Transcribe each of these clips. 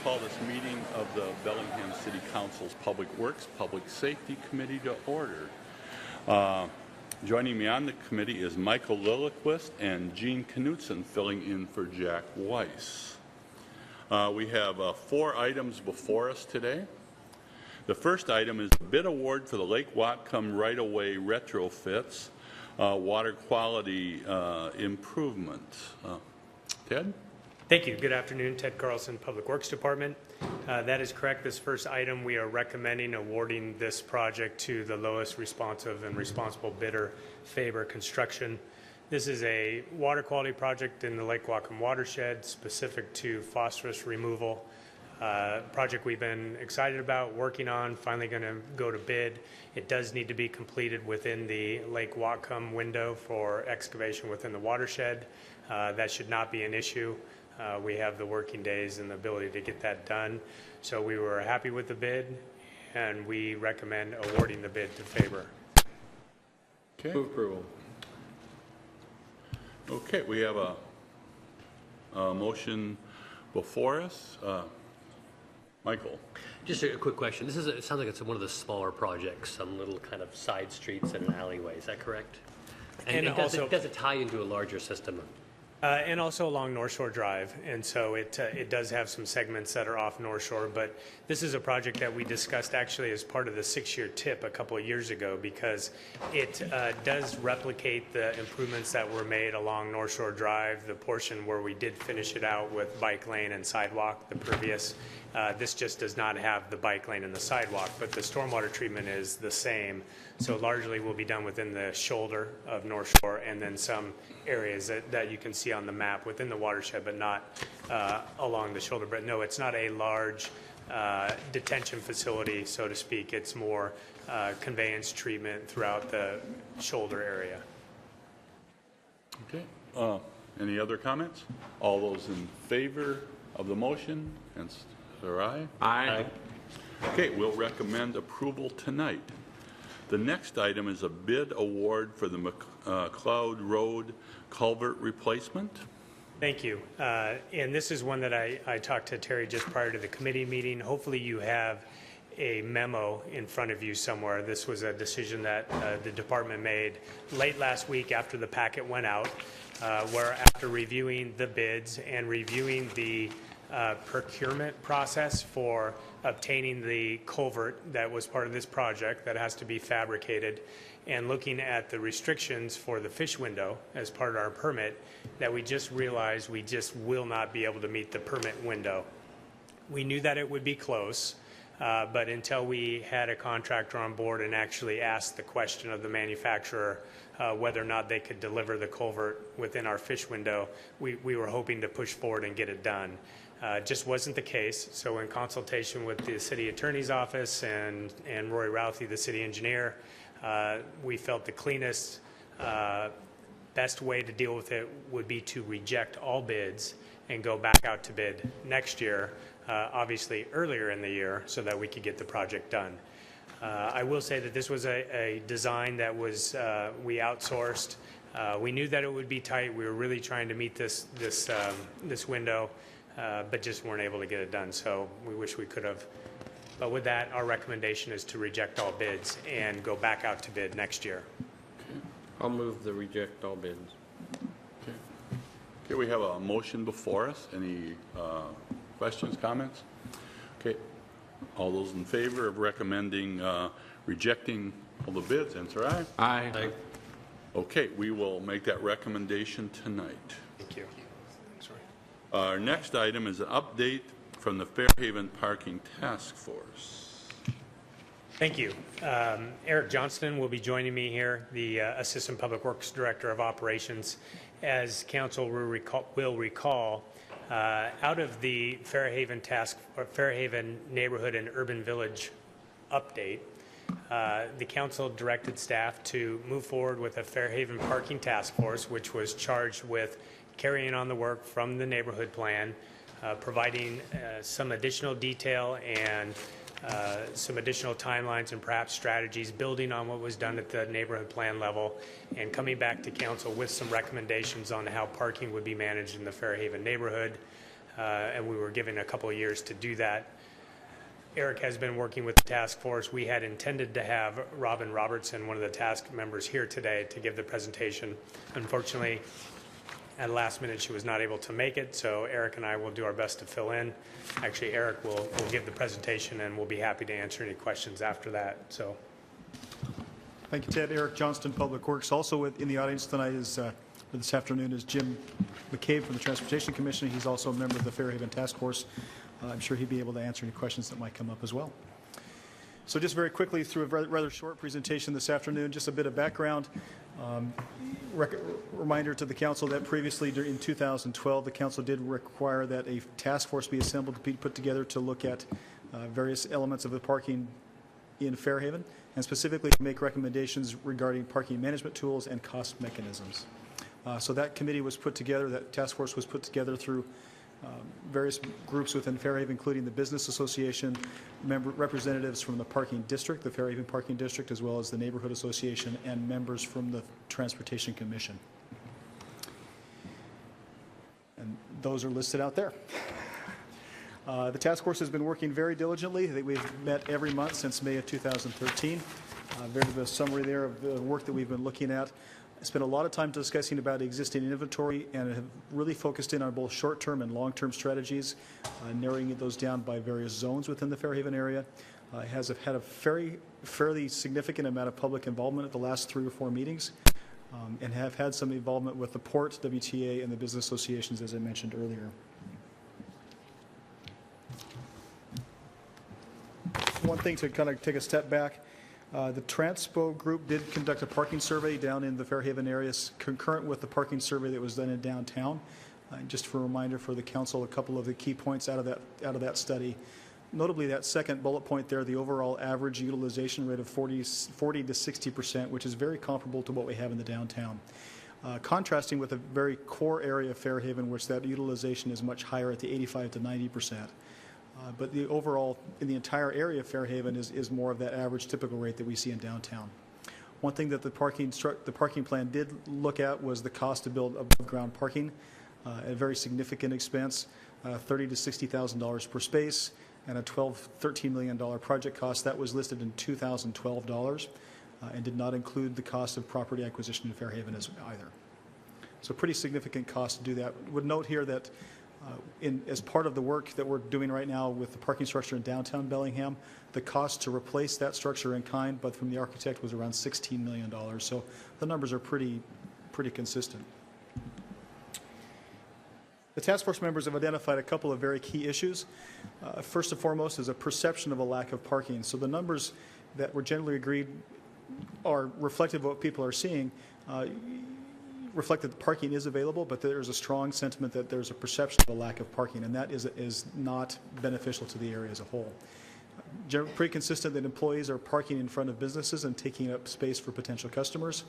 call this meeting of the Bellingham City Council's Public Works, Public Safety Committee to order. Joining me on the committee is Michael Lilliquist and Gene Knutson filling in for Jack Weiss. We have 4 items before us today. The first item is the bid award for the Lake Whatcom right-of-way retrofits, water quality improvement. Ted? Thank you. Good afternoon. Ted Carlson, Public Works Department. That is correct. This first item, we are recommending awarding this project to the lowest responsive and responsible bidder, Faber Construction. This is a water quality project in the Lake Whatcom watershed specific to phosphorus removal. Project we've been excited about, working on, finally going to go to bid. It does need to be completed within the Lake Whatcom window for excavation within the watershed. That should not be an issue. We have the working days and the ability to get that done. So we were happy with the bid, and we recommend awarding the bid to Faber. Okay. Move approval. Okay, we have a motion before us. Michael. Just a quick question. It sounds like it's one of the smaller projects, some little kind of side streets and an alleyway. Is that correct? And does it tie into a larger system? And also along North Shore Drive, and so it does have some segments that are off North Shore, but this is a project that we discussed actually as part of the 6-year TIP a couple of years ago, because it does replicate the improvements that were made along North Shore Drive, the portion where we did finish it out with bike lane and sidewalk, the previous. This just does not have the bike lane and the sidewalk, but the stormwater treatment is the same. So largely will be done within the shoulder of North Shore, and then some areas that you can see on the map within the watershed, but not along the shoulder. But no, it's not a large detention facility, so to speak. It's more conveyance treatment throughout the shoulder area. Okay. Any other comments? All those in favor of the motion, and say aye. Aye. Okay, we'll recommend approval tonight. The next item is a bid award for the McLeod Road culvert replacement. Thank you. And this is one that I talked to Terry just prior to the committee meeting. Hopefully you have a memo in front of you somewhere. This was a decision that the department made late last week after the packet went out, where after reviewing the bids and reviewing the procurement process for obtaining the culvert that was part of this project that has to be fabricated, and looking at the restrictions for the fish window as part of our permit, that we just realized we just will not be able to meet the permit window. We knew that it would be close, but until we had a contractor on board and actually asked the question of the manufacturer whether or not they could deliver the culvert within our fish window, we were hoping to push forward and get it done. Just wasn't the case. So in consultation with the city attorney's office and Roy Routhey, the city engineer, we felt the cleanest, best way to deal with it would be to reject all bids and go back out to bid next year, obviously earlier in the year, so that we could get the project done. I will say that this was a design that was we outsourced. We knew that it would be tight. We were really trying to meet this window, but just weren't able to get it done. So we wish we could have. But with that, our recommendation is to reject all bids and go back out to bid next year. Okay. I'll move the reject all bids. Okay. Okay, we have a motion before us. Any questions, comments? Okay. All those in favor of recommending rejecting all the bids, answer aye. Aye. Aye. Okay, we will make that recommendation tonight. Thank you. Our next item is an update from the Fairhaven Parking Task Force. Thank you. Eric Johnston will be joining me here, the Assistant Public Works Director of Operations. As Council will recall, out of the Fairhaven Neighborhood and Urban Village update, the Council directed staff to move forward with a Fairhaven Parking Task Force, which was charged with carrying on the work from the neighborhood plan, providing some additional detail and some additional timelines and perhaps strategies, building on what was done at the neighborhood plan level, and coming back to council with some recommendations on how parking would be managed in the Fairhaven neighborhood. and we were given a couple of years to do that. Eric has been working with the task force. We had intended to have Robin Robertson, one of the task members, here today to give the presentation. Unfortunately, at last minute, she was not able to make it, so Eric and I will do our best to fill in. Actually, Eric will give the presentation, and we'll be happy to answer any questions after that. So, thank you, Ted. Eric Johnston, Public Works. Also in the audience tonight this afternoon is Jim McCabe from the Transportation Commission. He's also a member of the Fairhaven Task Force. I'm sure he'd be able to answer any questions that might come up as well. So just very quickly, through a rather short presentation this afternoon, just a bit of background. Reminder to the council that previously in 2012, the council did require that a task force be assembled to be put together to look at various elements of the parking in Fairhaven, and specifically to make recommendations regarding parking management tools and cost mechanisms. So that committee was put together, that task force was put together through various groups within Fairhaven, including the Business Association, representatives from the Parking District, the Fairhaven Parking District, as well as the Neighborhood Association, and members from the Transportation Commission. And those are listed out there. The task force has been working very diligently. We've met every month since May of 2013. Very bit of a summary there of the work that we've been looking at. I spent a lot of time discussing about existing inventory and have really focused in on both short-term and long-term strategies, narrowing those down by various zones within the Fairhaven area. Has had a fairly significant amount of public involvement at the last 3 or 4 meetings, and have had some involvement with the Port, WTA, and the business associations, as I mentioned earlier. One thing to kind of take a step back, the Transpo group did conduct a parking survey down in the Fairhaven area, concurrent with the parking survey that was done in downtown. Just for a reminder for the council, a couple of the key points out of that study. Notably, that second bullet point there, the overall average utilization rate of 40 to 60%, which is very comparable to what we have in the downtown. Contrasting with a very core area of Fairhaven, which that utilization is much higher at the 85 to 90%. But the overall, in the entire area of Fairhaven, is more of that average typical rate that we see in downtown. One thing that the parking plan did look at was the cost to build above ground parking, at a very significant expense, $30,000 to $60,000 per space, and a $13 million project cost. That was listed in 2012 dollars, and did not include the cost of property acquisition in Fairhaven either. So pretty significant cost to do that. Would note here that as part of the work that we're doing right now with the parking structure in downtown Bellingham, the cost to replace that structure in kind, but from the architect, was around $16 million. So the numbers are pretty consistent. The task force members have identified a couple of very key issues. First and foremost is a perception of a lack of parking. So the numbers that were generally agreed are reflective of what people are seeing. Reflect that the parking is available, but there's a strong sentiment that there's a perception of a lack of parking, and that is not beneficial to the area as a whole. Pretty consistent that employees are parking in front of businesses and taking up space for potential customers.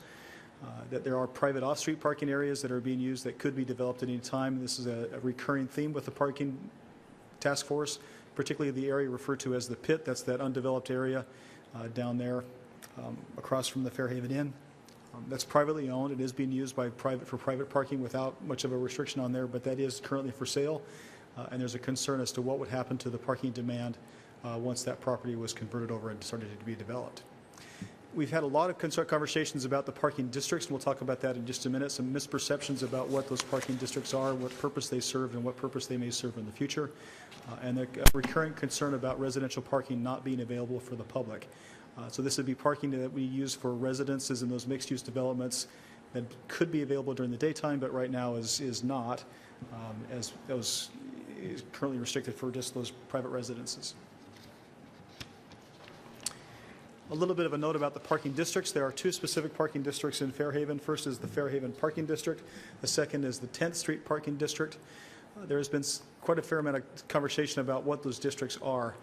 That there are private off-street parking areas that are being used that could be developed at any time. This is a recurring theme with the parking task force, particularly the area referred to as the pit. That's that undeveloped area down there across from the Fairhaven Inn. That's privately owned. It is being used for private parking without much of a restriction on there, but that is currently for sale. And there's a concern as to what would happen to the parking demand once that property was converted over and started to be developed. We've had a lot of conversations about the parking districts, and we'll talk about that in just a minute. Some misperceptions about what those parking districts are, what purpose they serve, and what purpose they may serve in the future. And a recurring concern about residential parking not being available for the public. So this would be parking that we use for residences in those mixed-use developments that could be available during the daytime, but right now is not, as those is currently restricted for just those private residences. A little bit of a note about the parking districts. There are 2 specific parking districts in Fairhaven. First is the Fairhaven Parking District. The second is the 10th Street Parking District. There has been quite a fair amount of conversation about what those districts are.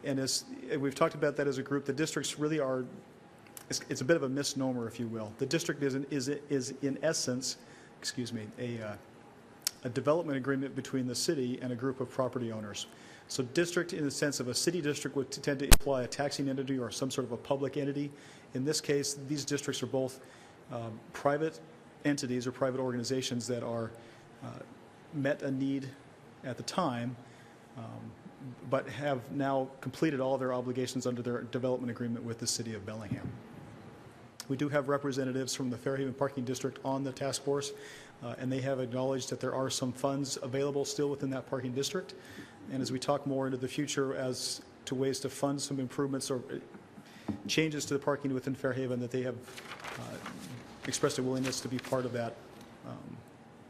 And as we've talked about that as a group, the districts really are, it's a bit of a misnomer, if you will. The district is in essence, a development agreement between the city and a group of property owners. So district, in the sense of a city district, would tend to imply a taxing entity or some sort of a public entity. In this case, these districts are both private entities or private organizations that are met a need at the time, but have now completed all their obligations under their development agreement with the City of Bellingham. We do have representatives from the Fairhaven Parking District on the task force, and they have acknowledged that there are some funds available still within that parking district. And as we talk more into the future as to ways to fund some improvements or changes to the parking within Fairhaven, that they have expressed a willingness to be part of that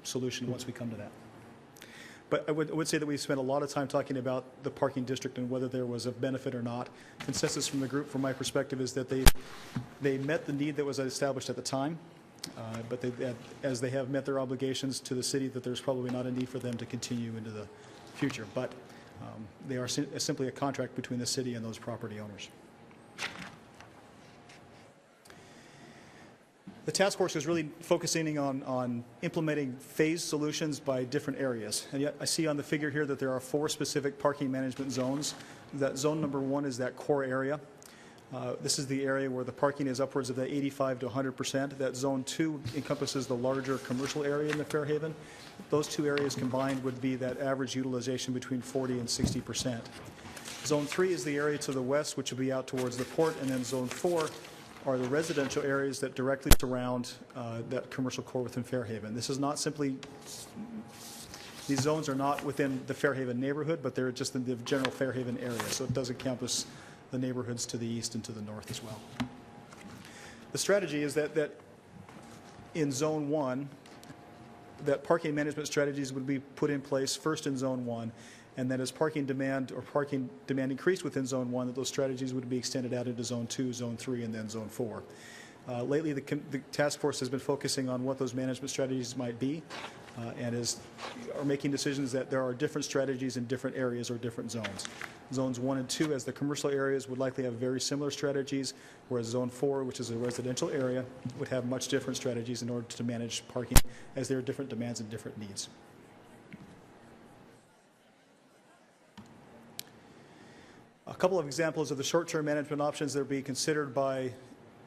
solution once we come to that. But I would say that we spent a lot of time talking about the parking district and whether there was a benefit or not. Consensus from the group, from my perspective, is that they met the need that was established at the time, but as they have met their obligations to the city, that there's probably not a need for them to continue into the future. But they are simply a contract between the city and those property owners. The task force is really focusing on implementing phased solutions by different areas. And yet I see on the figure here that there are 4 specific parking management zones. That zone number 1 is that core area. This is the area where the parking is upwards of the 85 to 100%. That zone 2 encompasses the larger commercial area in the Fairhaven. Those 2 areas combined would be that average utilization between 40 and 60%. Zone 3 is the area to the west, which will be out towards the port, and then zone 4 are the residential areas that directly surround that commercial core within Fairhaven. This is not simply, these zones are not within the Fairhaven neighborhood, but they're just in the general Fairhaven area, so it does encompass the neighborhoods to the east and to the north as well. The strategy is that in zone 1, that parking management strategies would be put in place first in zone 1, and then as parking demand increased within zone 1, that those strategies would be extended out into zone 2, zone 3, and then zone 4. Lately, the task force has been focusing on what those management strategies might be, and are making decisions that there are different strategies in different areas or different zones. Zones 1 and 2, as the commercial areas, would likely have very similar strategies, whereas zone 4, which is a residential area, would have much different strategies in order to manage parking, as there are different demands and different needs. A couple of examples of the short-term management options that are being considered by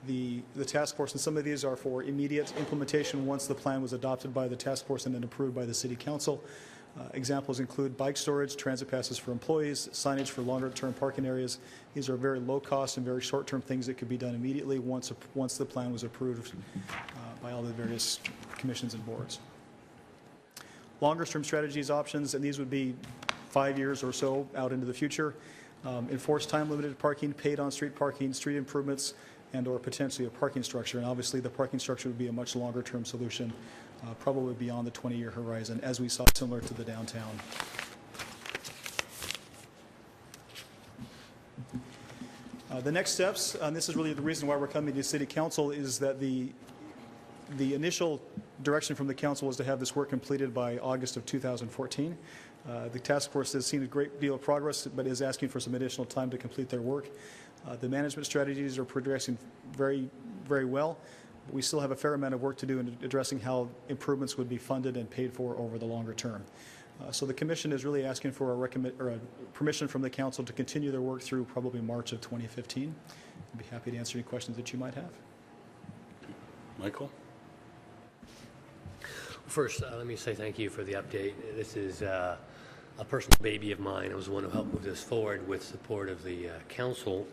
the task force, and some of these are for immediate implementation once the plan was adopted by the task force and then approved by the City Council. Examples include bike storage, transit passes for employees, signage for longer-term parking areas. These are very low-cost and very short-term things that could be done immediately once the plan was approved by all the various commissions and boards. Longer-term strategies options, and these would be 5 years or so out into the future. Enforced time-limited parking, paid on-street parking, street improvements, and or potentially a parking structure. And obviously the parking structure would be a much longer-term solution, probably beyond the 20-year horizon, as we saw similar to the downtown. The next steps, and this is really the reason why we're coming to City Council, is that the initial direction from the council was to have this work completed by August of 2014. The task force has seen a great deal of progress, but is asking for some additional time to complete their work. The management strategies are progressing very, very well. But we still have a fair amount of work to do in addressing how improvements would be funded and paid for over the longer term. So the Commission is really asking for a permission from the Council to continue their work through probably March of 2015. I'd be happy to answer any questions that you might have. Michael? First, let me say thank you for the update. This is a personal baby of mine. I was the one who helped move this forward with support of the council.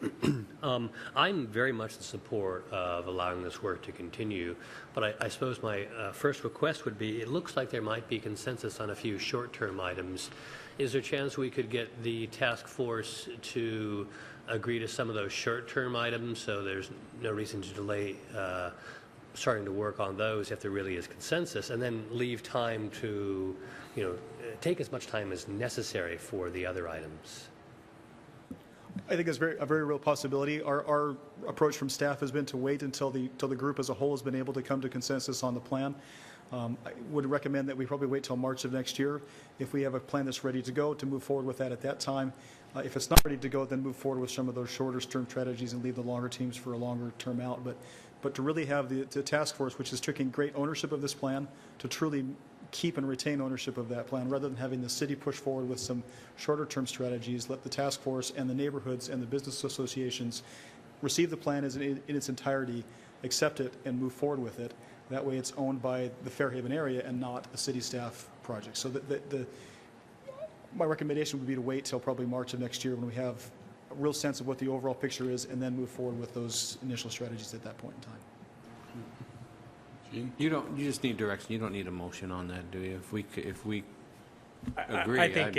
I'm very much in support of allowing this work to continue, but I suppose my first request would be, it looks like there might be consensus on a few short-term items. Is there a chance we could get the task force to agree to some of those short-term items so there's no reason to delay starting to work on those if there really is consensus, and then leave time to, take as much time as necessary for the other items? I think that's a very real possibility. Our approach from staff has been to wait until the group as a whole has been able to come to consensus on the plan. I would recommend that we probably wait till March of next year. If we have a plan that's ready to go, to move forward with that at that time. If it's not ready to go, then move forward with some of those shorter term strategies and leave the longer teams for a longer term out. But to really have the task force, which is taking great ownership of this plan, to truly keep and retain ownership of that plan, rather than having the city push forward with some shorter term strategies, let the task force and the neighborhoods and the business associations receive the plan in its entirety, accept it, and move forward with it. That way it's owned by the Fairhaven area and not a city staff project. So my recommendation would be to wait till probably March of next year when we have a real sense of what the overall picture is, and then move forward with those initial strategies at that point in time. Gene? You just need direction. You don't need a motion on that, do you? If we agree. I think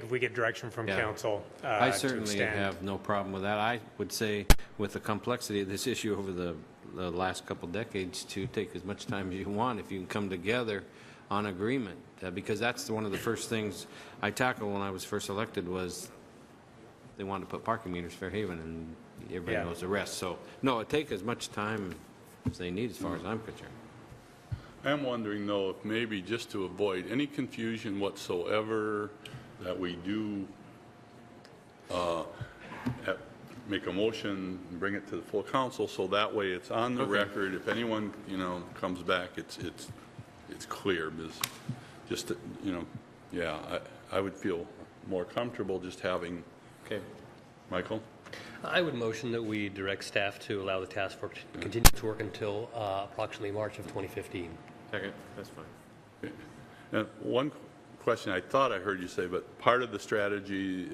if we get direction from Yeah. council I to certainly extend. have no problem with that. I would say, with the complexity of this issue over the last couple decades, to take as much time as you want if you can come together on agreement, because that's one of the first things I tackled when I was first elected was they wanted to put parking meters Fairhaven, and everybody Yeah. knows the rest. So, no, it take as much time as they need, as far as I'm concerned. I'm wondering, though, if maybe just to avoid any confusion whatsoever, that we do make a motion and bring it to the full council, so that way it's on the Okay. record. If anyone, comes back, it's clear, because just, yeah, I would feel more comfortable just having, Okay. Michael? I would motion that we direct staff to allow the task force to continue to work until approximately March of 2015. Second, that's fine. And one question I thought I heard you say, but part of the strategy,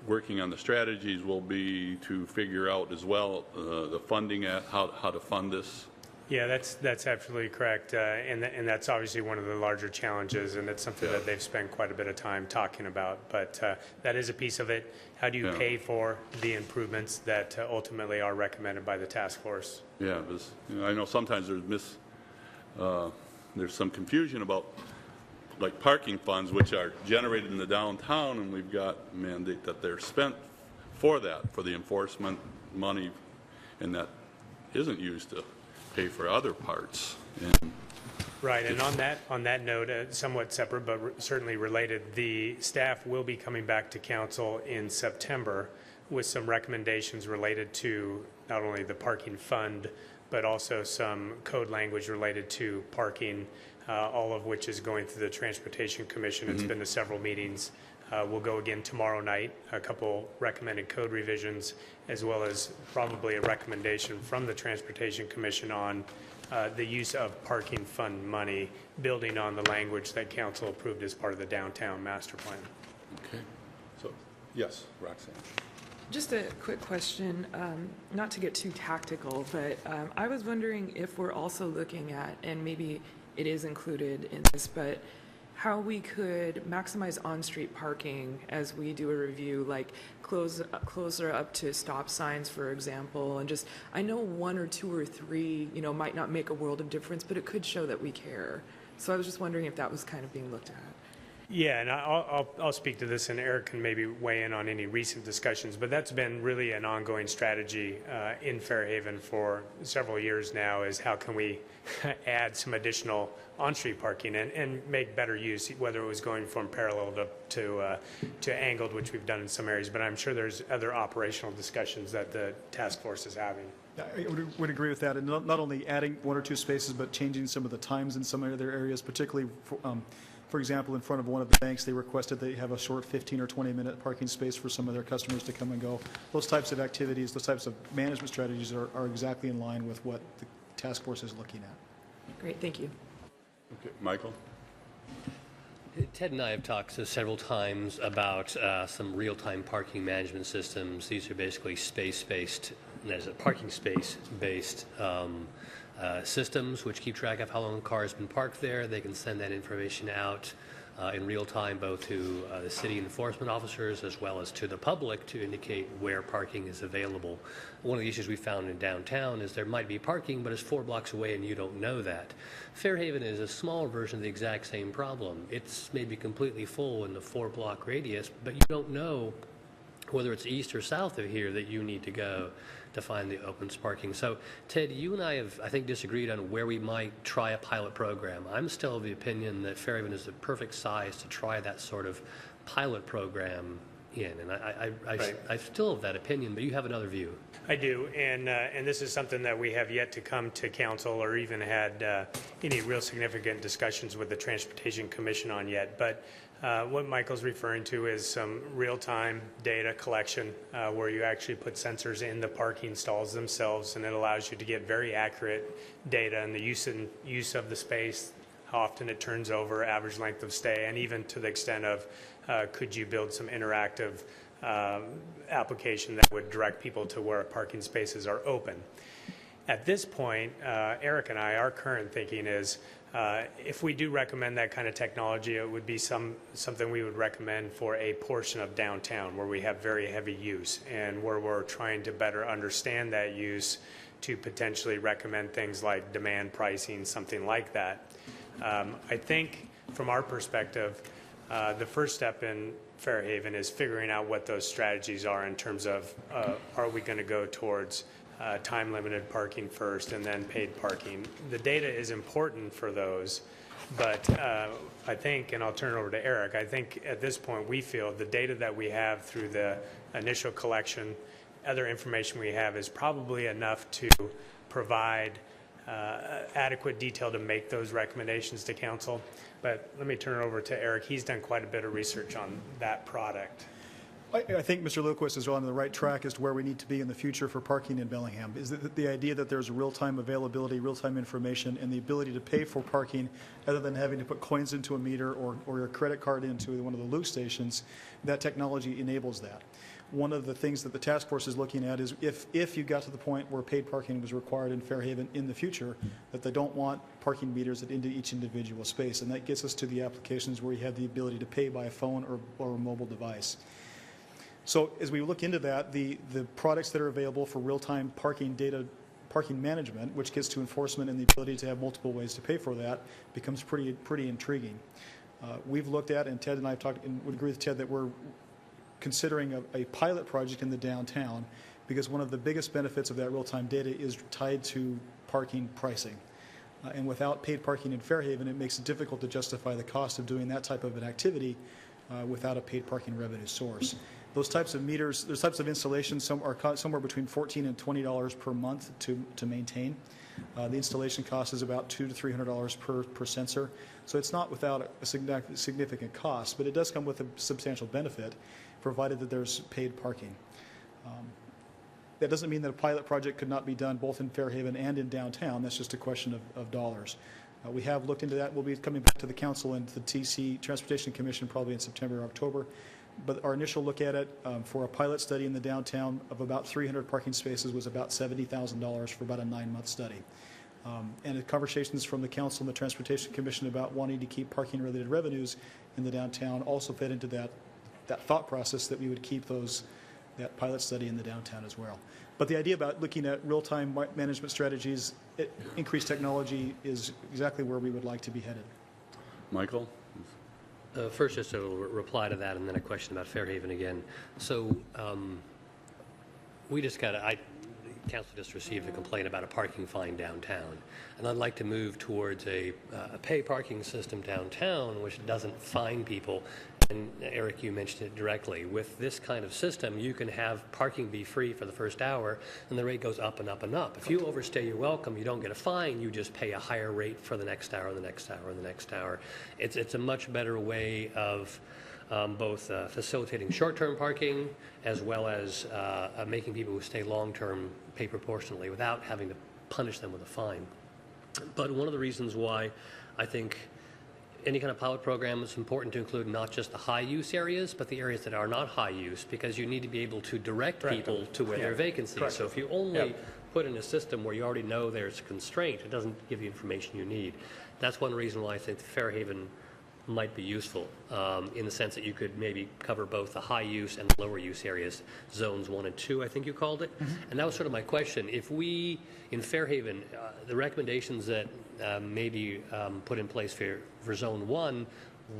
working on the strategies will be to figure out as well the funding, how to fund this. Yeah, that's absolutely correct, and that's obviously one of the larger challenges, and it's something Yeah. that they've spent quite a bit of time talking about. But that is a piece of it. How do you Yeah. pay for the improvements that ultimately are recommended by the task force? Yeah, because, I know sometimes there's some confusion about, like, parking funds, which are generated in the downtown, and we've got mandate that they're spent for that, for the enforcement money, and that isn't used to pay for other parts. And Right, and on that note, somewhat separate but certainly related, the staff will be coming back to council in September with some recommendations related to not only the parking fund, but also some code language related to parking, all of which is going through the Transportation Commission. It's been to several meetings. We'll go again tomorrow night, a couple recommended code revisions, as well as probably a recommendation from the Transportation Commission on the use of parking fund money, building on the language that council approved as part of the downtown master plan. Okay, so, yes, Roxanne. Just a quick question, not to get too tactical, but I was wondering if we're also looking at, and maybe it is included in this, but how we could maximize on-street parking as we do a review, like closer up to stop signs, for example, and just, I know 1 or 2 or 3, might not make a world of difference, but it could show that we care. So I was just wondering if that was kind of being looked at. Yeah, and I'll speak to this, and Eric can maybe weigh in on any recent discussions, but that's been really an ongoing strategy in Fairhaven for several years now, is how can we add some additional on-street parking and make better use, whether it was going from parallel to angled, which we've done in some areas, but I'm sure there's other operational discussions that the task force is having. I would agree with that, and not only adding 1 or 2 spaces, but changing some of the times in some other areas, particularly for example, in front of one of the banks, they requested they have a short 15 or 20-minute parking space for some of their customers to come and go. Those types of activities, those types of management strategies are exactly in line with what the task force is looking at. Great, thank you. Okay, Michael? Ted and I have talked several times about some real-time parking management systems. These are basically space-based, there's a parking space-based systems which keep track of how long a car has been parked there. They can send that information out in real time, both to the city enforcement officers as well as to the public, to indicate where parking is available. One of the issues we found in downtown is there might be parking, but it's 4 blocks away and you don't know that. Fairhaven is a small version of the exact same problem. It's maybe completely full in the 4-block radius, but you don't know whether it's east or south of here that you need to go to find the open parking. So, Ted, you and I have, I think, disagreed on where we might try a pilot program. I'm still of the opinion that Fairhaven is the perfect size to try that sort of pilot program in, and I still have that opinion, but you have another view. I do, and this is something that we have yet to come to council or even had any real significant discussions with the Transportation Commission on yet. But what Michael's referring to is some real-time data collection where you actually put sensors in the parking stalls themselves, and it allows you to get very accurate data and the use of the space, how often it turns over, average length of stay, and even to the extent of could you build some interactive application that would direct people to where parking spaces are open. At this point, Eric and I, our current thinking is if we do recommend that kind of technology, it would be something we would recommend for a portion of downtown where we have very heavy use and where we're trying to better understand that use to potentially recommend things like demand pricing, something like that. I think from our perspective, the first step in Fairhaven is figuring out what those strategies are in terms of are we going to go towards time-limited parking first and then paid parking. The data is important for those, but I think, and I'll turn it over to Eric, I think at this point we feel the data that we have through the initial collection, other information we have is probably enough to provide adequate detail to make those recommendations to council. But let me turn it over to Eric. He's done quite a bit of research on that product. I think Mr. Lilliquist is on the right track as to where we need to be in the future for parking in Bellingham. Is that the idea that there's real-time availability, real-time information, and the ability to pay for parking other than having to put coins into a meter or your credit card into one of the Loop stations, that technology enables that. One of the things that the task force is looking at is if you got to the point where paid parking was required in Fairhaven in the future, that they don't want parking meters into each individual space. And that gets us to the applications where you have the ability to pay by a phone or a mobile device. So as we look into that, the products that are available for real-time parking management, which gets to enforcement and the ability to have multiple ways to pay for that, becomes pretty intriguing. We've looked at, and Ted and I have talked, and would agree with Ted that we're considering a pilot project in the downtown, because one of the biggest benefits of that real-time data is tied to parking pricing. And without paid parking in Fairhaven, it makes it difficult to justify the cost of doing that type of an activity without a paid parking revenue source. Those types of meters, those types of installations are somewhere between $14 and $20 per month to maintain. The installation cost is about $200 to $300 per sensor. So it's not without a significant cost, but it does come with a substantial benefit, provided that there's paid parking. That doesn't mean that a pilot project could not be done both in Fairhaven and in downtown. That's just a question of dollars. We have looked into that. We'll be coming back to the council and the TC Transportation Commission probably in September or October. But our initial look at it for a pilot study in the downtown of about 300 parking spaces was about $70,000 for about a 9-month study. And the conversations from the council and the Transportation Commission about wanting to keep parking-related revenues in the downtown also fed into that thought process that we would keep that pilot study in the downtown as well. But the idea about looking at real-time management strategies, increased technology is exactly where we would like to be headed. Michael? First, just a reply to that, and then a question about Fairhaven again. So we just council just received a complaint about a parking fine downtown, and I'd like to move towards a pay parking system downtown, which doesn't fine people. And Eric, you mentioned it directly. With this kind of system, you can have parking be free for the first hour, and the rate goes up and up and up. If you overstay your welcome, you don't get a fine. You just pay a higher rate for the next hour, the next hour, and the next hour. It's a much better way of both facilitating short-term parking as well as making people who stay long-term pay proportionally without having to punish them with a fine. But one of the reasons why I think any kind of pilot program is important to include not just the high-use areas, but the areas that are not high-use, because you need to be able to direct people to where there are vacancies. Correct. So if you only put in a system where you already know there's a constraint, it doesn't give you information you need. That's one reason why I think Fairhaven might be useful, in the sense that you could maybe cover both the high-use and lower use areas, zones 1 and 2, I think you called it. And that was sort of my question. If we, in Fairhaven, the recommendations that may be put in place for zone 1,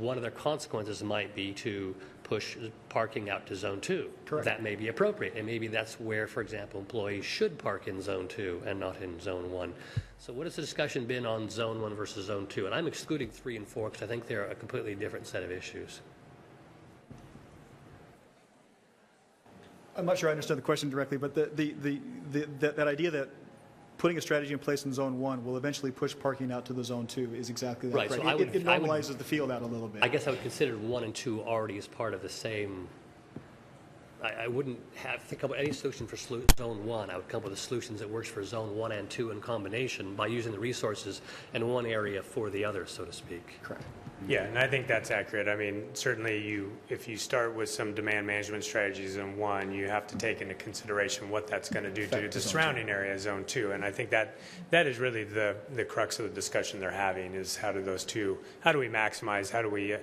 one of their consequences might be to push parking out to zone 2. Correct. That may be appropriate, and maybe that's where, for example, employees should park in zone 2 and not in zone 1. So what has the discussion been on zone 1 versus zone 2? And I'm excluding 3 and 4 because I think they're a completely different set of issues. I'm not sure I understand the question directly, but that idea that putting a strategy in place in zone 1 will eventually push parking out to the zone 2 is exactly that. Right, so It normalizes the field out a little bit. I guess I would consider 1 and 2 already as part of the same I wouldn't think about any solution for Zone 1. I would come up with a solution that works for Zone 1 and 2 in combination by using the resources in one area for the other, so to speak. Correct. Yeah, and I think that's accurate. I mean, certainly if you start with some demand management strategies in 1, you have to take into consideration what that's going to do to the surrounding area, Zone 2. And I think that is really the crux of the discussion they're having is how do we maximize, how do we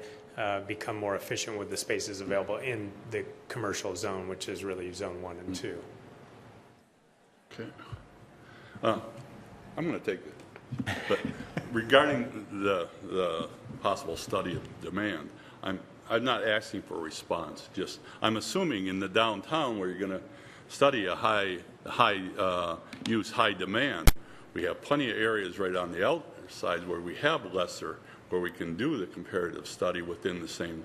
become more efficient with the spaces available in the commercial zone, which is really Zone 1 and 2. Okay. I'm going to take it. But regarding the possible study of demand, I'm not asking for a response. Just I'm assuming in the downtown where you're going to study a high use, high demand, we have plenty of areas right on the outside where we have lesser, where we can do the comparative study within the same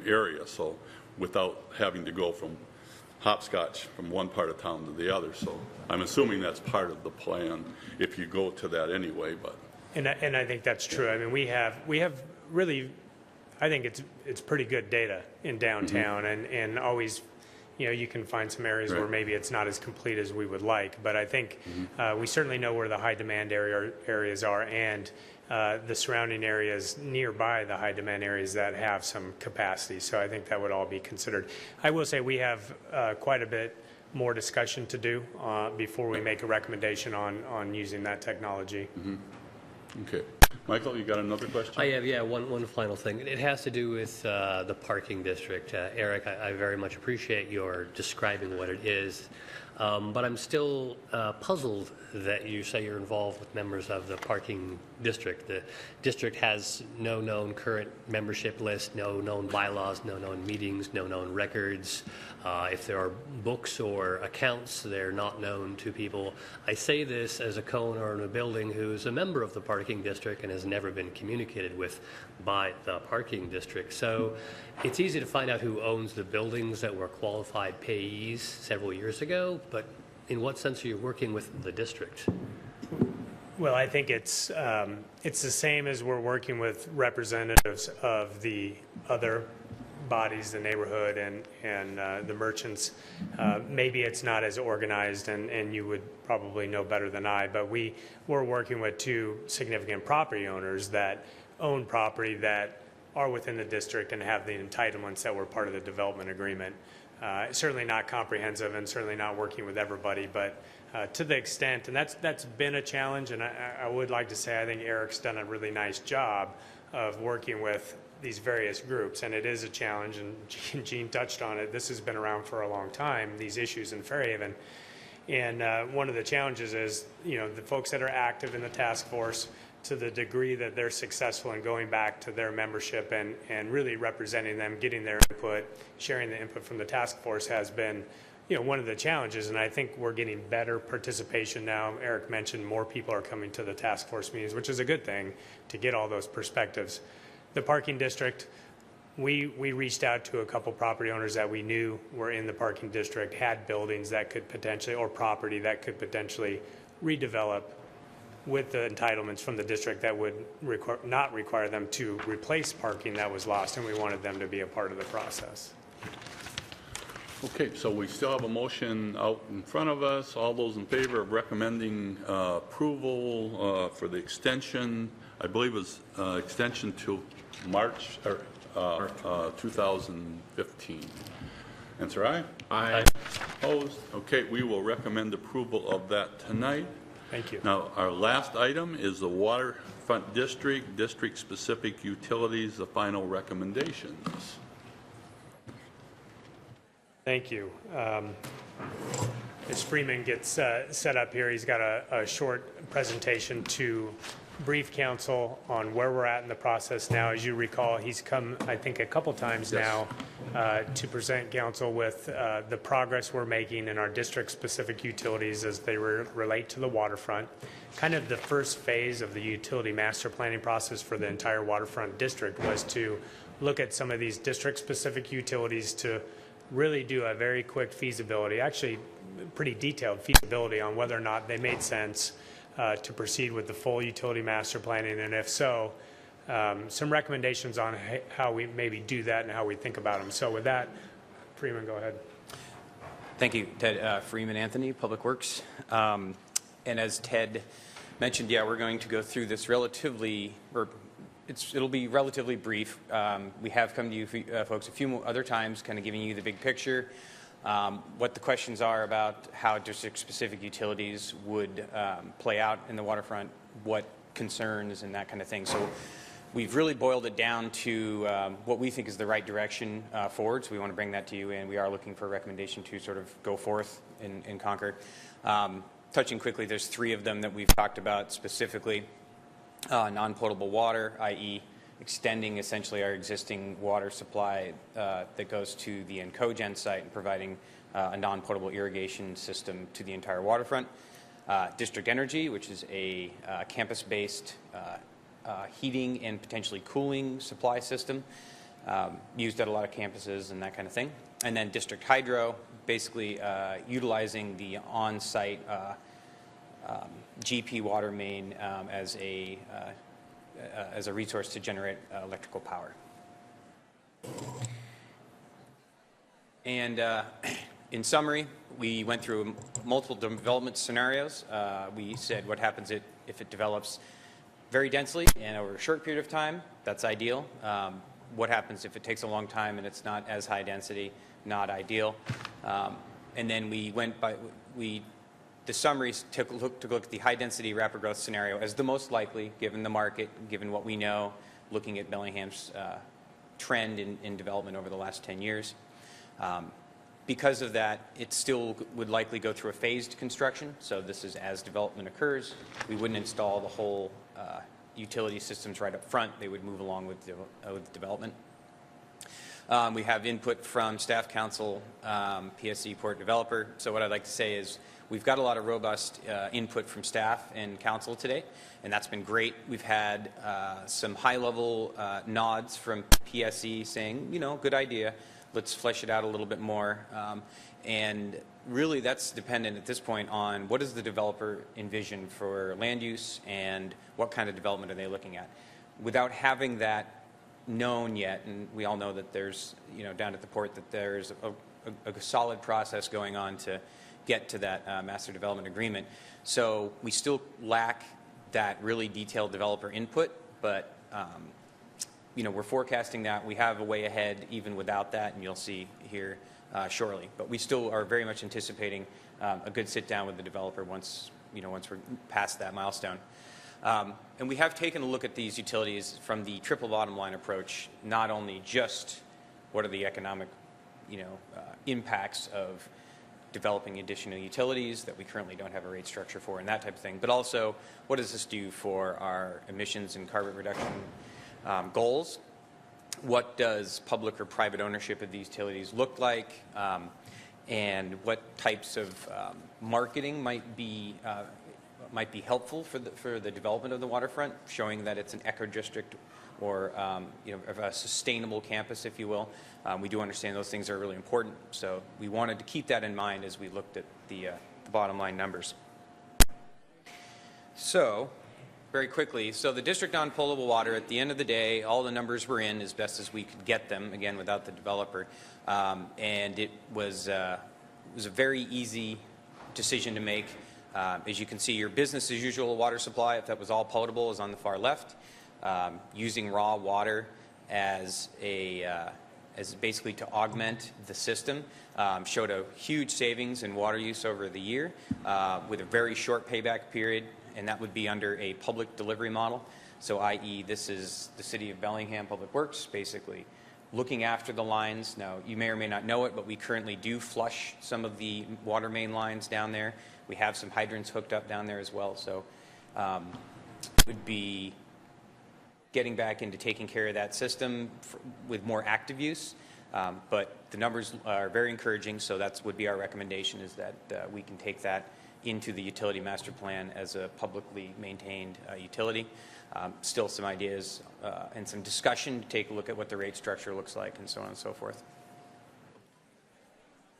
area. So without having to go from hopscotch from one part of town to the other. So I'm assuming that's part of the plan if you go to that anyway. But And I think that's true. I mean, we have really, I think it's pretty good data in downtown, and always, you can find some areas where maybe it's not as complete as we would like. But I think we certainly know where the high demand areas are, and the surrounding areas nearby the high demand areas that have some capacity. So I think that would all be considered. I will say we have quite a bit more discussion to do before we make a recommendation on using that technology. okay, Michael, you got another question? I have, one final thing. It has to do with the parking district. Eric, I very much appreciate your describing what it is, but I'm still puzzled that you say you're involved with members of the parking district. The district has no known current membership list, no known bylaws, no known meetings, no known records. If there are books or accounts, they're not known to people. I say this as a co-owner in a building who's a member of the parking district and has never been communicated with by the parking district. So it's easy to find out who owns the buildings that were qualified payees several years ago, but in what sense are you working with the district? Well, I think it's the same as we're working with representatives of the other bodies, the neighborhood and the merchants. Maybe it's not as organized, and you would probably know better than I, but we're working with 2 significant property owners that own property that are within the district and have the entitlements that were part of the development agreement. Certainly not comprehensive and certainly not working with everybody, but to the extent, and that's been a challenge, and I would like to say I think Eric's done a really nice job of working with these various groups, and it is a challenge, and Gene touched on it. This has been around for a long time, these issues in Fairhaven. And one of the challenges is, the folks that are active in the task force, to the degree that they're successful in going back to their membership and really representing them, getting their input, sharing the input from the task force has been, one of the challenges. And I think we're getting better participation now. Eric mentioned more people are coming to the task force meetings, which is a good thing to get all those perspectives. The parking district, we reached out to a couple property owners that we knew were in the parking district, had buildings that could potentially, or property that could potentially redevelop with the entitlements from the district that would not require them to replace parking that was lost, and we wanted them to be a part of the process. Okay, so we still have a motion out in front of us. All those in favor of recommending approval for the extension, I believe it was extension to March 2015. Answer aye. Aye. Opposed? Okay, we will recommend approval of that tonight. Thank you. Now, our last item is the waterfront district, district-specific utilities, the final recommendations. Thank you. As Freeman gets set up here, he's got a short presentation to brief council on where we're at in the process now. As you recall, he's come, I think, a couple times now to present council with the progress we're making in our district-specific utilities as they relate to the waterfront. Kind of the first phase of the utility master planning process for the entire waterfront district was to look at some of these district-specific utilities to really do a very quick feasibility, actually pretty detailed feasibility on whether or not they made sense to proceed with the full utility master planning, and if so, some recommendations on how we maybe do that and how we think about them. So with that, Freeman, go ahead. Thank you, Ted. Freeman Anthony, Public Works. And as Ted mentioned, yeah, we're going to go through this relatively, it'll be relatively brief. We have come to you folks a few other times, kind of giving you the big picture, what the questions are about how district-specific utilities would play out in the waterfront, what concerns and that kind of thing. So we've really boiled it down to what we think is the right direction forward. So we want to bring that to you, and we are looking for a recommendation to sort of go forth in Concord. Touching quickly, there's 3 of them that we've talked about specifically. Non-potable water, i.e. extending essentially our existing water supply that goes to the Encogen site and providing a non-potable irrigation system to the entire waterfront. District Energy, which is a campus-based heating and potentially cooling supply system used at a lot of campuses and that kind of thing. And then District Hydro, basically utilizing the on-site GP water main as a resource to generate electrical power. And in summary, we went through multiple development scenarios. We said what happens if it develops very densely and over a short period of time. That's ideal. What happens if it takes a long time and it's not as high density? Not ideal. And then we went by, the summaries took a look at the high density rapid growth scenario as the most likely given the market, given what we know, looking at Bellingham's trend in development over the last 10 years. Because of that, it still would likely go through a phased construction. So this is as development occurs. We wouldn't install the whole utility systems right up front. They would move along with development. We have input from staff council, PSC port developer. So what I'd like to say is we've got a lot of robust input from staff and council today, and that's been great. We've had some high-level nods from PSC saying, you know, good idea. Let's flesh it out a little bit more. And really that's dependent at this point on what does the developer envision for land use and what kind of development are they looking at. Without having that known yet, and we all know that there's, you know, down at the port that there's a solid process going on to get to that master development agreement. So we still lack that really detailed developer input, but you know, we're forecasting that. We have a way ahead even without that, and you'll see here shortly. But we still are very much anticipating a good sit down with the developer once, you know, once we're past that milestone. And we have taken a look at these utilities from the triple bottom line approach, not only just what are the economic, you know, impacts of developing additional utilities that we currently don't have a rate structure for and that type of thing, but also what does this do for our emissions and carbon reduction goals? What does public or private ownership of these utilities look like? And what types of marketing might be helpful for the development of the waterfront, showing that it's an eco-district or you know, a sustainable campus, if you will. We do understand those things are really important, so we wanted to keep that in mind as we looked at the bottom line numbers. So, very quickly, so the district non-potable water, at the end of the day, all the numbers were in as best as we could get them, again, without the developer. And it was a very easy decision to make. As you can see, your business as usual water supply, if that was all potable, is on the far left. Using raw water as basically to augment the system showed a huge savings in water use over the year with a very short payback period, and that would be under a public delivery model. So i.e. this is the City of Bellingham Public Works basically looking after the lines. Now you may or may not know it, but we currently do flush some of the water main lines down there. We have some hydrants hooked up down there as well, so it would be getting back into taking care of that system with more active use. But the numbers are very encouraging, so that would be our recommendation, is that we can take that into the utility master plan as a publicly maintained utility. Still some ideas and some discussion to take a look at what the rate structure looks like and so on and so forth.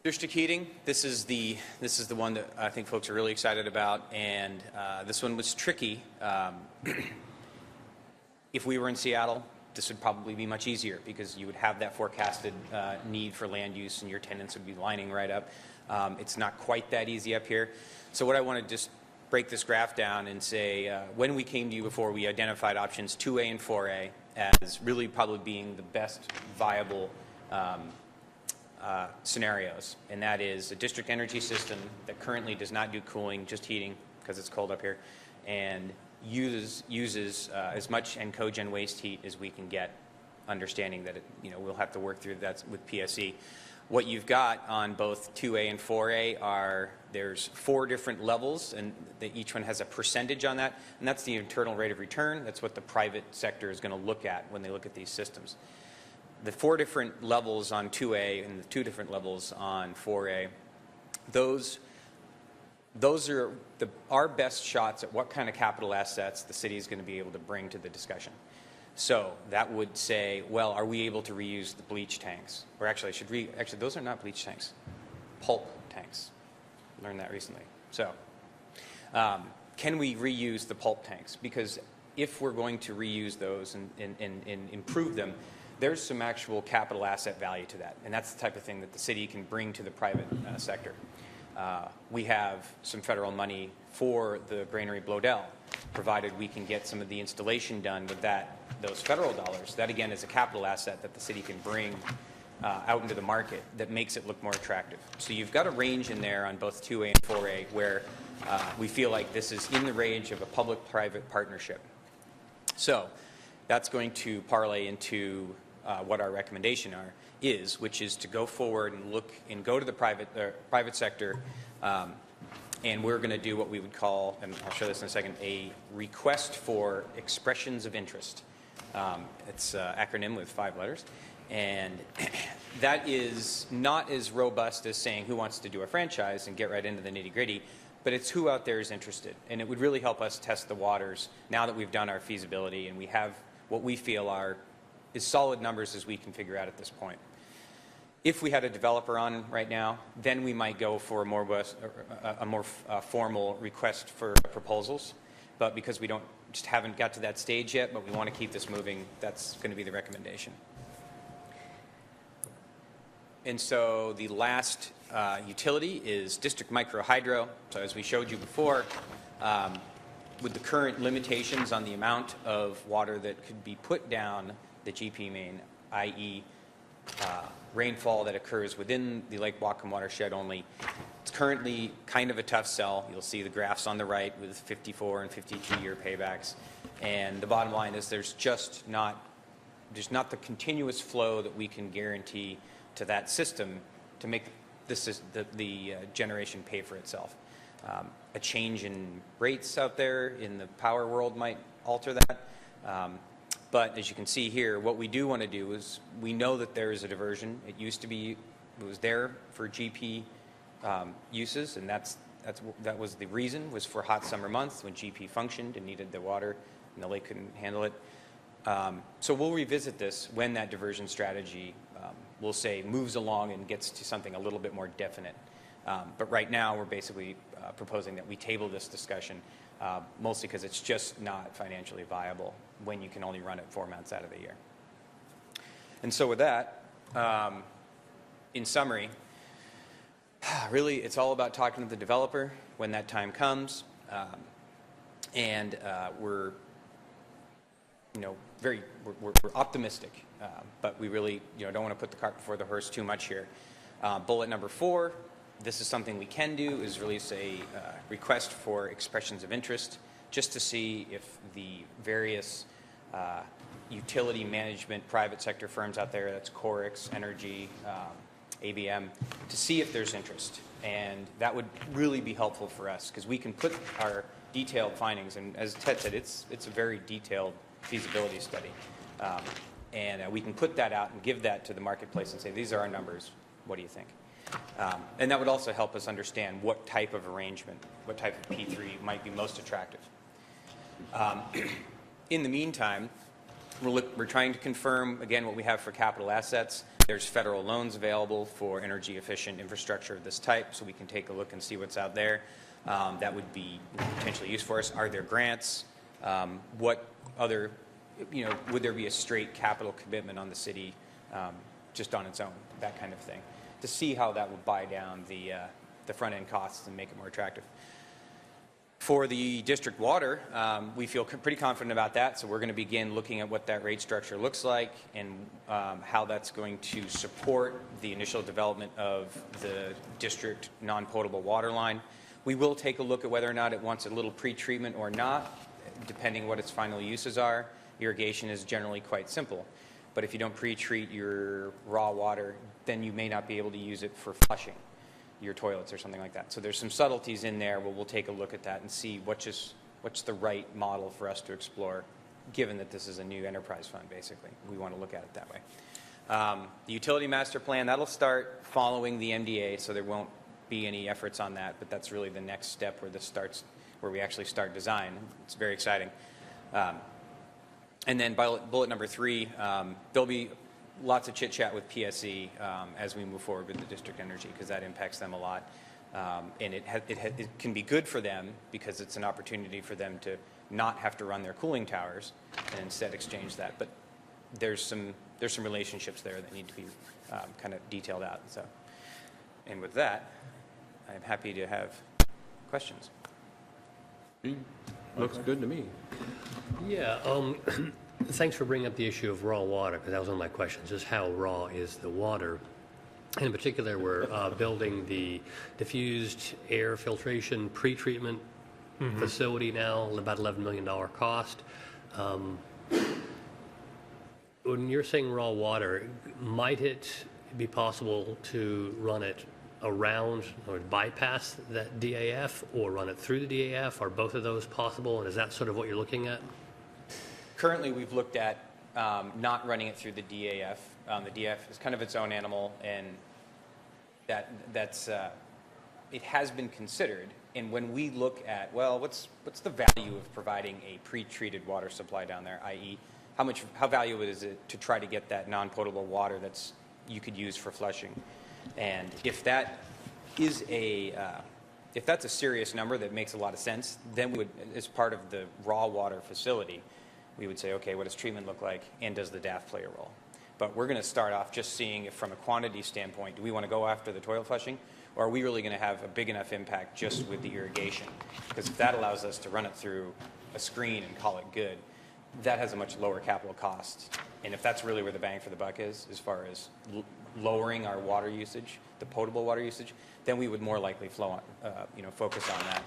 District heating, this is the one that I think folks are really excited about, and this one was tricky. If we were in Seattle, this would probably be much easier because you would have that forecasted need for land use and your tenants would be lining right up. It's not quite that easy up here. So what I want to just break this graph down and say, when we came to you before, we identified options 2A and 4A as really probably being the best viable scenarios, and that is a district energy system that currently does not do cooling, just heating because it's cold up here, and uses as much and cogen waste heat as we can get, understanding that we'll have to work through that with PSE. What you've got on both 2A and 4A are, there's 4 different levels, and each one has a percentage on that, and that's the internal rate of return. That's what the private sector is going to look at when they look at these systems. The 4 different levels on 2A and the 2 different levels on 4A, those are our best shots at what kind of capital assets the city is going to be able to bring to the discussion. So that would say, well, are we able to reuse the bleach tanks? Or actually, actually, those are not bleach tanks, pulp tanks. Learned that recently. So can we reuse the pulp tanks? Because if we're going to reuse those and improve them, there's some actual capital asset value to that. And that's the type of thing that the city can bring to the private sector. We have some federal money for the granary Blodell, provided we can get some of the installation done with those federal dollars. That again is a capital asset that the city can bring out into the market that makes it look more attractive. So you've got a range in there on both 2A and 4A where we feel like this is in the range of a public-private partnership. So that's going to parlay into what our recommendation is, which is to go forward and look and go to the private sector, and we're going to do what we would call, and I'll show this in a second, a request for expressions of interest. It's an acronym with 5 letters, and that is not as robust as saying who wants to do a franchise and get right into the nitty-gritty, but it's who out there is interested, and it would really help us test the waters now that we've done our feasibility and we have what we feel are as solid numbers as we can figure out at this point. If we had a developer on right now, then we might go for a more formal request for proposals. But because we just haven't got to that stage yet, but we want to keep this moving, that's going to be the recommendation. And so the last utility is district microhydro. So as we showed you before, with the current limitations on the amount of water that could be put down the GP main, i.e. Rainfall that occurs within the Lake Whatcom watershed only. It's currently kind of a tough sell. You'll see the graphs on the right with 54 and 52-year paybacks. And the bottom line is there's not the continuous flow that we can guarantee to that system to make the generation pay for itself. A change in rates out there in the power world might alter that. But as you can see here, what we do want to do is we know that there is a diversion. It was there for GP uses, and that was the reason, was for hot summer months when GP functioned and needed the water and the lake couldn't handle it. So we'll revisit this when that diversion strategy, we'll say, moves along and gets to something a little bit more definite. But right now we're basically proposing that we table this discussion, mostly because it's just not financially viable when you can only run it 4 months out of the year. And so with that, in summary, really it's all about talking to the developer when that time comes, and we're optimistic, but we really don't want to put the cart before the horse too much here. Bullet number 4. This is something we can do, is release a request for expressions of interest just to see if the various utility management private sector firms out there, that's Corix, Energy, ABM, to see if there's interest. And that would really be helpful for us because we can put our detailed findings, and as Ted said, it's a very detailed feasibility study. And we can put that out and give that to the marketplace and say, these are our numbers, what do you think? And that would also help us understand what type of arrangement, what type of P3 might be most attractive. In the meantime, we're trying to confirm, again, what we have for capital assets. There's federal loans available for energy efficient infrastructure of this type, so we can take a look and see what's out there. That would be potentially used for us. Are there grants? What other, would there be a straight capital commitment on the city just on its own? That kind of thing. to see how that would buy down the front-end costs and make it more attractive. For the district water, we feel pretty confident about that, so we're going to begin looking at what that rate structure looks like and how that's going to support the initial development of the district non-potable water line. We will take a look at whether or not it wants a little pre-treatment or not, depending what its final uses are. Irrigation is generally quite simple, but if you don't pre-treat your raw water, then you may not be able to use it for flushing your toilets or something like that. So there's some subtleties in there where we'll take a look at that and see what's the right model for us to explore, given that this is a new enterprise fund, basically. We want to look at it that way. The utility master plan, that'll start following the MDA, so there won't be any efforts on that, but that's really the next step where this starts, where we actually start design. It's very exciting. And then bullet number 3, there'll be lots of chit-chat with PSE as we move forward with the district energy, because that impacts them a lot. And it can be good for them because it's an opportunity for them to not have to run their cooling towers and instead exchange that. But there's some relationships there that need to be kind of detailed out. So, and with that, I'm happy to have questions. Looks good to me. Yeah, thanks for bringing up the issue of raw water, because that was one of my questions, just how raw is the water? And in particular, we're building the diffused air filtration pre-treatment facility now, about $11 million cost. When you're saying raw water, might it be possible to run it around or bypass that DAF or run it through the DAF? Are both of those possible, and is that sort of what you're looking at? Currently, we've looked at not running it through the DAF. The DAF is kind of its own animal, and that's it has been considered. And when we look at, well, what's the value of providing a pre-treated water supply down there, i.e., how valuable is it to try to get that non-potable water you could use for flushing? And if that is if that's a serious number that makes a lot of sense, then we would, as part of the raw water facility, we would say, okay, what does treatment look like, and does the DAF play a role? But we're going to start off just seeing if, from a quantity standpoint, do we want to go after the toilet flushing, or are we really going to have a big enough impact just with the irrigation? Because if that allows us to run it through a screen and call it good, that has a much lower capital cost. And if that's really where the bang for the buck is, as far as lowering our water usage, the potable water usage, then we would more likely focus on that.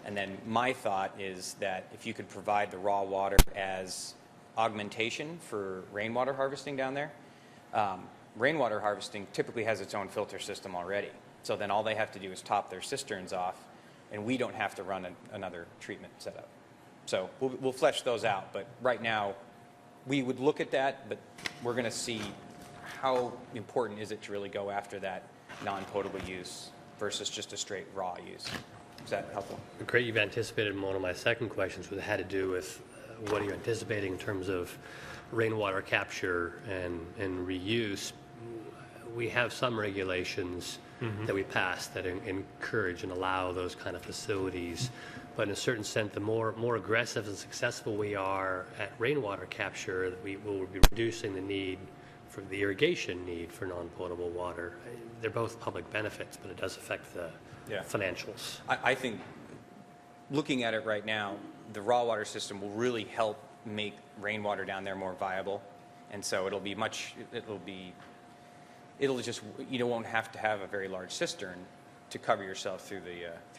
And then my thought is that if you could provide the raw water as augmentation for rainwater harvesting down there, rainwater harvesting typically has its own filter system already. So then all they have to do is top their cisterns off, and we don't have to run another treatment setup. So we'll flesh those out. But right now, we would look at that, but we're going to see how important is it to really go after that non-potable use versus just a straight raw use. Is that helpful? Great, you've anticipated one of my second questions, which had to do with what are you anticipating in terms of rainwater capture and reuse. We have some regulations that we pass that encourage and allow those kind of facilities. But in a certain sense, the more aggressive and successful we are at rainwater capture, we will be reducing the need for the irrigation need for non-potable water. They're both public benefits, but it does affect the financials. I think looking at it right now, the raw water system will really help make rainwater down there more viable. And so you won't have to have a very large cistern to cover yourself through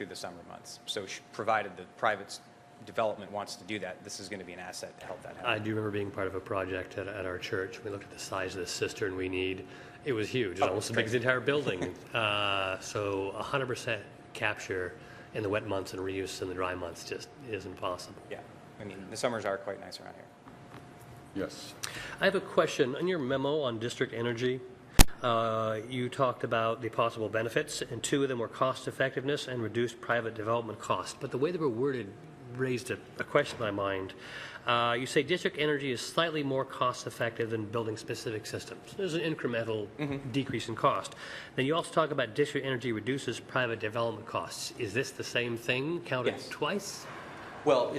the summer months. So provided the private development wants to do that, this is going to be an asset to help that happen. I do remember being part of a project at our church. We looked at the size of the cistern we need. It was huge. It was almost as big as the entire building. So 100% capture in the wet months and reuse in the dry months just isn't possible. Yeah. I mean, the summers are quite nice around here. Yes. I have a question. In your memo on district energy, you talked about the possible benefits, and two of them were cost effectiveness and reduced private development cost. But the way they were worded raised a question in my mind. You say district energy is slightly more cost effective than building specific systems. There's an incremental decrease in cost. Then you also talk about district energy reduces private development costs. Is this the same thing counted twice? Well,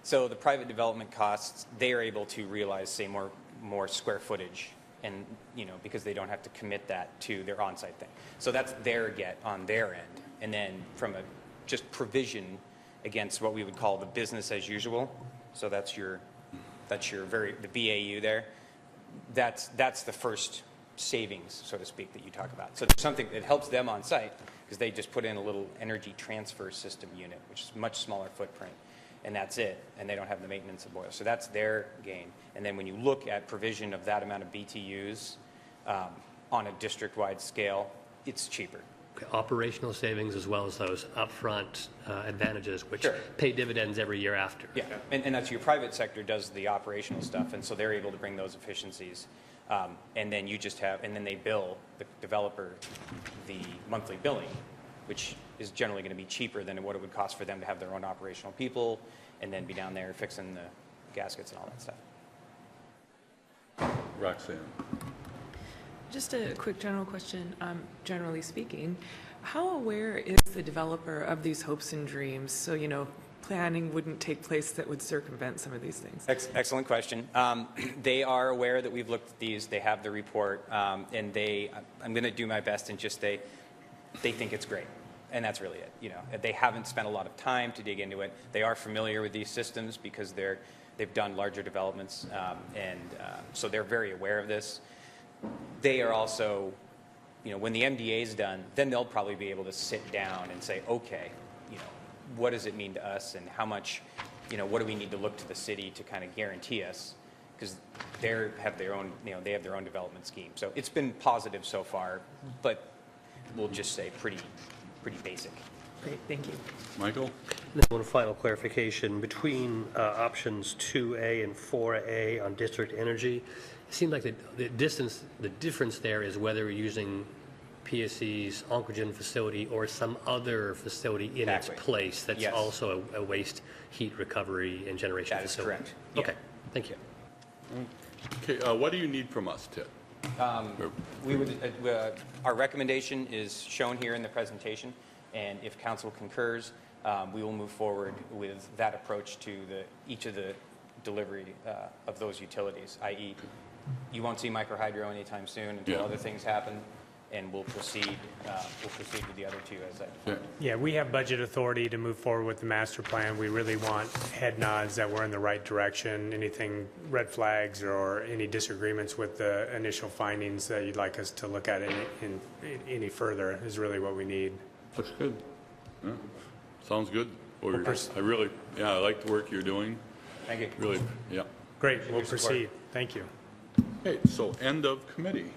so the private development costs, they are able to realize, say, more square footage and, because they don't have to commit that to their on-site thing. So that's their get on their end. And then from a just provision against what we would call the business as usual, so that's your the BAU there, that's the first savings, so to speak, that you talk about. So there's something that helps them on site because they just put in a little energy transfer system unit, which is much smaller footprint, and that's it, and they don't have the maintenance of boilers. So that's their gain. And then when you look at provision of that amount of BTUs on a district-wide scale, it's cheaper. Okay, operational savings as well as those upfront advantages, which Sure. pay dividends every year after. Yeah, and that's your private sector does the operational stuff, and so they're able to bring those efficiencies. And then you just have, and then they bill the developer the monthly billing, which is generally going to be cheaper than what it would cost for them to have their own operational people and then be down there fixing the gaskets and all that stuff. Roxanne. Just a quick general question. Generally speaking, how aware is the developer of these hopes and dreams? So, planning wouldn't take place that would circumvent some of these things. Excellent question. They are aware that we've looked at these. They have the report, and I'm going to do my best and just say they think it's great. And that's really it. They haven't spent a lot of time to dig into it. They are familiar with these systems because they've done larger developments, and so they're very aware of this. They are also, when the MDA is done, then they'll probably be able to sit down and say, okay, what does it mean to us, and how much, what do we need to look to the city to kind of guarantee us, because they have their own, they have their own development scheme. So it's been positive so far, but we'll just say pretty basic. Great, thank you. Michael? And then one final clarification. Between options 2A and 4A on district energy, it seemed like the difference there is whether we're using PSC's Oncogene facility or some other facility in its Exactly. place that's Yes. also a waste heat recovery and generation That is facility. correct. Yeah. Okay, thank you. Okay, what do you need from us, Ted? We would, our recommendation is shown here in the presentation, and if council concurs, we will move forward with that approach to each of the delivery of those utilities, i.e., you won't see microhydro anytime soon until Yeah. other things happen, and we'll proceed with the other two as I defined. Yeah, we have budget authority to move forward with the master plan. We really want head nods that we're in the right direction. Anything, red flags or any disagreements with the initial findings that you'd like us to look at any further is really what we need. Looks good. Yeah. Sounds good. I like the work you're doing. Thank you. Really, yeah. Great, we'll your support. proceed. Thank you. Okay, so end of committee.